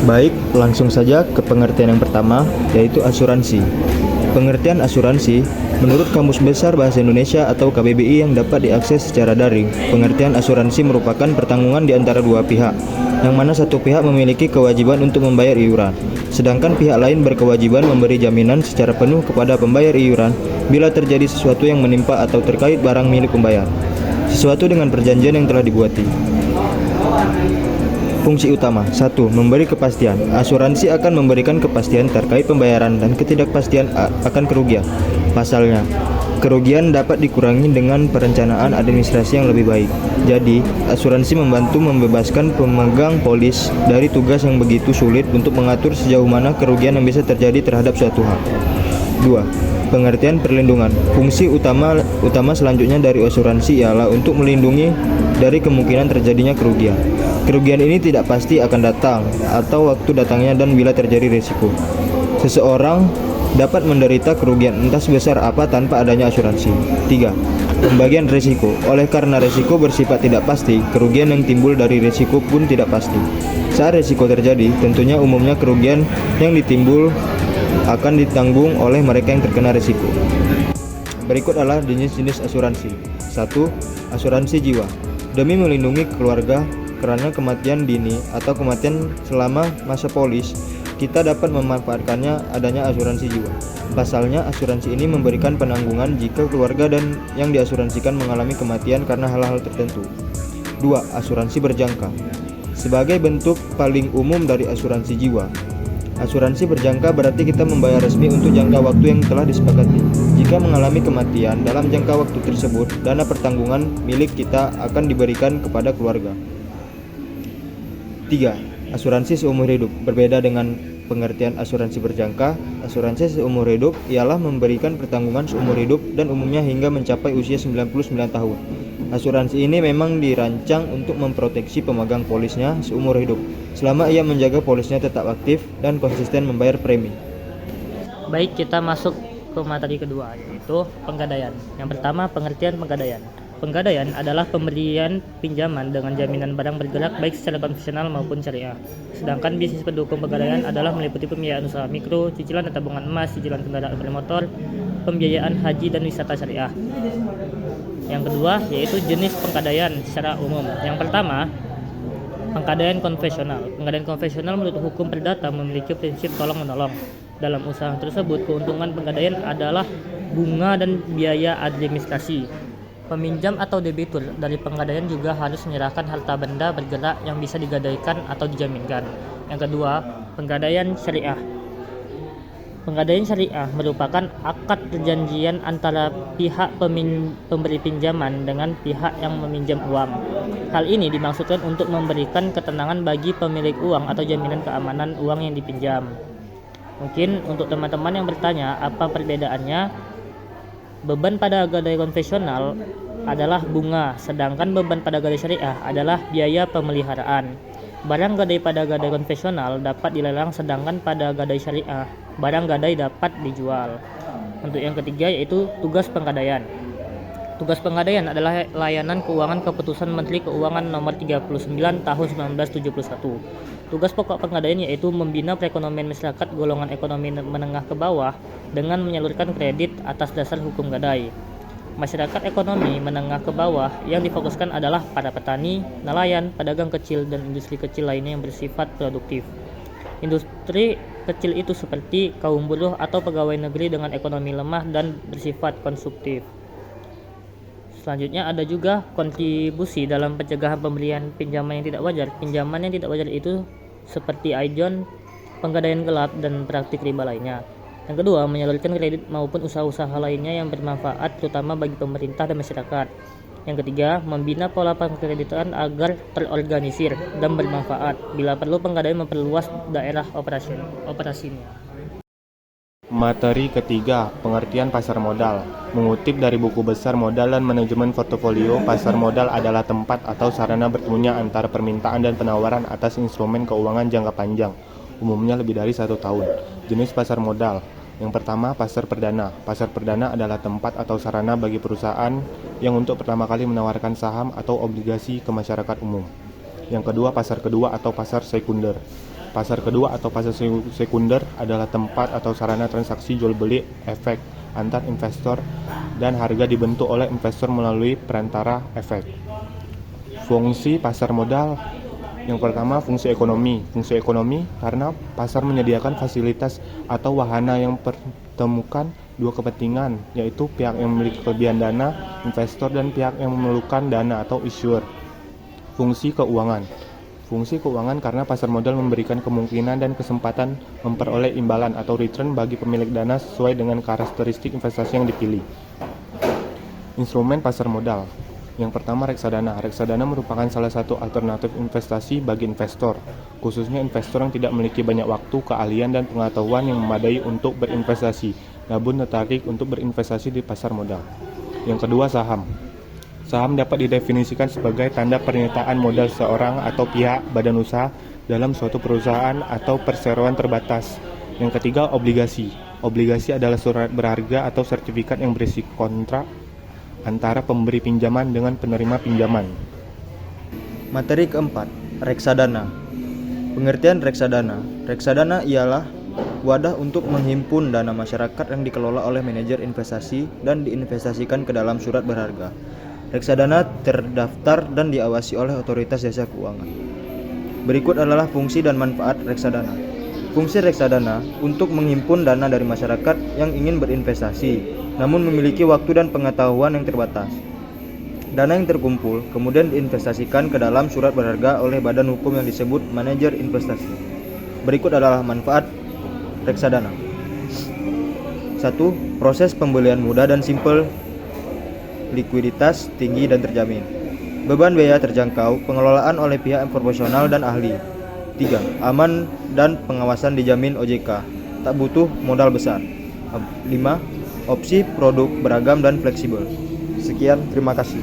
Baik, langsung saja ke pengertian yang pertama, yaitu asuransi. Pengertian asuransi, menurut Kamus Besar Bahasa Indonesia atau KBBI yang dapat diakses secara daring, pengertian asuransi merupakan pertanggungan di antara dua pihak, yang mana satu pihak memiliki kewajiban untuk membayar iuran, sedangkan pihak lain berkewajiban memberi jaminan secara penuh kepada pembayar iuran bila terjadi sesuatu yang menimpa atau terkait barang milik pembayar, sesuatu dengan perjanjian yang telah dibuati. Fungsi utama 1. Memberi kepastian. Asuransi akan memberikan kepastian terkait pembayaran dan ketidakpastian akan kerugian. Pasalnya, kerugian dapat dikurangi dengan perencanaan administrasi yang lebih baik. Jadi, asuransi membantu membebaskan pemegang polis dari tugas yang begitu sulit untuk mengatur sejauh mana kerugian yang bisa terjadi terhadap suatu hal. 2. Pengertian perlindungan. Fungsi utama selanjutnya dari asuransi ialah untuk melindungi dari kemungkinan terjadinya kerugian. Kerugian ini tidak pasti akan datang atau waktu datangnya dan bila terjadi risiko. Seseorang dapat menderita kerugian entah sebesar apa tanpa adanya asuransi. 3. Pembagian risiko. Oleh karena risiko bersifat tidak pasti, kerugian yang timbul dari risiko pun tidak pasti. Saat risiko terjadi, tentunya umumnya kerugian yang ditimbul akan ditanggung oleh mereka yang terkena risiko. Berikut adalah jenis-jenis asuransi. 1. Asuransi jiwa. Demi melindungi keluarga karena kematian dini atau kematian selama masa polis, kita dapat memanfaatkannya adanya asuransi jiwa. Pasalnya, asuransi ini memberikan penanggungan jika keluarga dan yang diasuransikan mengalami kematian karena hal-hal tertentu. 2. Asuransi berjangka. Sebagai bentuk paling umum dari asuransi jiwa, asuransi berjangka berarti kita membayar resmi untuk jangka waktu yang telah disepakati. Jika mengalami kematian dalam jangka waktu tersebut, dana pertanggungan milik kita akan diberikan kepada keluarga. 3. Asuransi seumur hidup. Berbeda dengan pengertian asuransi berjangka, asuransi seumur hidup ialah memberikan pertanggungan seumur hidup dan umumnya hingga mencapai usia 99 tahun. Asuransi ini memang dirancang untuk memproteksi pemegang polisnya seumur hidup, selama ia menjaga polisnya tetap aktif dan konsisten membayar premi. Baik, kita masuk ke materi kedua, yaitu penggadaian. Yang pertama, pengertian penggadaian. Penggadaian adalah pemberian pinjaman dengan jaminan barang bergerak baik secara konvensional maupun syariah. Sedangkan bisnis pendukung penggadaian adalah meliputi pembiayaan usaha mikro, cicilan dan tabungan emas, cicilan kendaraan bermotor, pembiayaan haji dan wisata syariah. Yang kedua, yaitu jenis penggadaian secara umum. Yang pertama, penggadaian konvensional. Penggadaian konvensional menurut hukum perdata memiliki prinsip tolong-menolong. Dalam usaha tersebut, keuntungan penggadaian adalah bunga dan biaya administrasi. Peminjam atau debitur dari penggadaian juga harus menyerahkan harta benda bergerak yang bisa digadaikan atau dijaminkan. Yang kedua, penggadaian syariah. Penggadaian syariah merupakan akad perjanjian antara pihak pemberi pinjaman dengan pihak yang meminjam uang. Hal ini dimaksudkan untuk memberikan ketenangan bagi pemilik uang atau jaminan keamanan uang yang dipinjam. Mungkin untuk teman-teman yang bertanya apa perbedaannya, beban pada gadai konvensional adalah bunga, sedangkan beban pada gadai syariah adalah biaya pemeliharaan. Barang gadai pada gadai konvensional dapat dilelang, sedangkan pada gadai syariah, barang gadai dapat dijual. Untuk yang ketiga, yaitu tugas penggadaian. Tugas penggadaian adalah layanan keuangan keputusan Menteri Keuangan Nomor 39 Tahun 1971. Tugas pokok penggadaian yaitu membina perekonomian masyarakat golongan ekonomi menengah ke bawah dengan menyalurkan kredit atas dasar hukum gadai. Masyarakat ekonomi menengah ke bawah yang difokuskan adalah para petani, nelayan, pedagang kecil, dan industri kecil lainnya yang bersifat produktif. Industri kecil itu seperti kaum buruh atau pegawai negeri dengan ekonomi lemah dan bersifat konsumtif. Selanjutnya ada juga kontribusi dalam pencegahan pemberian pinjaman yang tidak wajar. Pinjaman yang tidak wajar itu seperti ijon, penggadaian gelap, dan praktik riba lainnya. Yang kedua, menyalurkan kredit maupun usaha-usaha lainnya yang bermanfaat terutama bagi pemerintah dan masyarakat. Yang ketiga, membina pola pengkreditan agar terorganisir dan bermanfaat. Bila perlu, penggadaian memperluas daerah operasinya. Materi ketiga, pengertian pasar modal. Mengutip dari buku besar Modal dan Manajemen Portofolio, pasar modal adalah tempat atau sarana bertemunya antara permintaan dan penawaran atas instrumen keuangan jangka panjang, umumnya lebih dari 1 tahun. Jenis pasar modal. Yang pertama, pasar perdana. Pasar perdana adalah tempat atau sarana bagi perusahaan yang untuk pertama kali menawarkan saham atau obligasi ke masyarakat umum. Yang kedua, pasar kedua atau pasar sekunder. Pasar kedua atau pasar sekunder adalah tempat atau sarana transaksi jual beli efek antar investor dan harga dibentuk oleh investor melalui perantara efek. Fungsi pasar modal. Yang pertama, fungsi ekonomi. Fungsi ekonomi karena pasar menyediakan fasilitas atau wahana yang pertemukan dua kepentingan, yaitu pihak yang memiliki kelebihan dana, investor, dan pihak yang memerlukan dana atau issuer. Fungsi keuangan. Fungsi keuangan karena pasar modal memberikan kemungkinan dan kesempatan memperoleh imbalan atau return bagi pemilik dana sesuai dengan karakteristik investasi yang dipilih. Instrumen pasar modal. Yang pertama, reksadana. Reksadana merupakan salah satu alternatif investasi bagi investor, khususnya investor yang tidak memiliki banyak waktu, keahlian, dan pengetahuan yang memadai untuk berinvestasi, namun tertarik untuk berinvestasi di pasar modal. Yang kedua, saham. Saham dapat didefinisikan sebagai tanda pernyataan modal seorang atau pihak badan usaha dalam suatu perusahaan atau perseroan terbatas. Yang ketiga, obligasi. Obligasi adalah surat berharga atau sertifikat yang berisi kontrak antara pemberi pinjaman dengan penerima pinjaman. Materi keempat, reksadana. Pengertian reksadana. Reksadana ialah wadah untuk menghimpun dana masyarakat yang dikelola oleh manajer investasi dan diinvestasikan ke dalam surat berharga. Reksadana terdaftar dan diawasi oleh otoritas jasa keuangan. Berikut adalah fungsi dan manfaat reksadana. Fungsi reksadana untuk menghimpun dana dari masyarakat yang ingin berinvestasi, namun memiliki waktu dan pengetahuan yang terbatas. Dana yang terkumpul kemudian diinvestasikan ke dalam surat berharga oleh badan hukum yang disebut manajer investasi. Berikut adalah manfaat reksadana. 1. Proses pembelian mudah dan simpel. Likuiditas tinggi dan terjamin. Beban biaya terjangkau, pengelolaan oleh pihak yang profesional dan ahli. 3. Aman dan pengawasan dijamin OJK. Tak butuh modal besar. 5. Opsi produk beragam dan fleksibel. Sekian, terima kasih.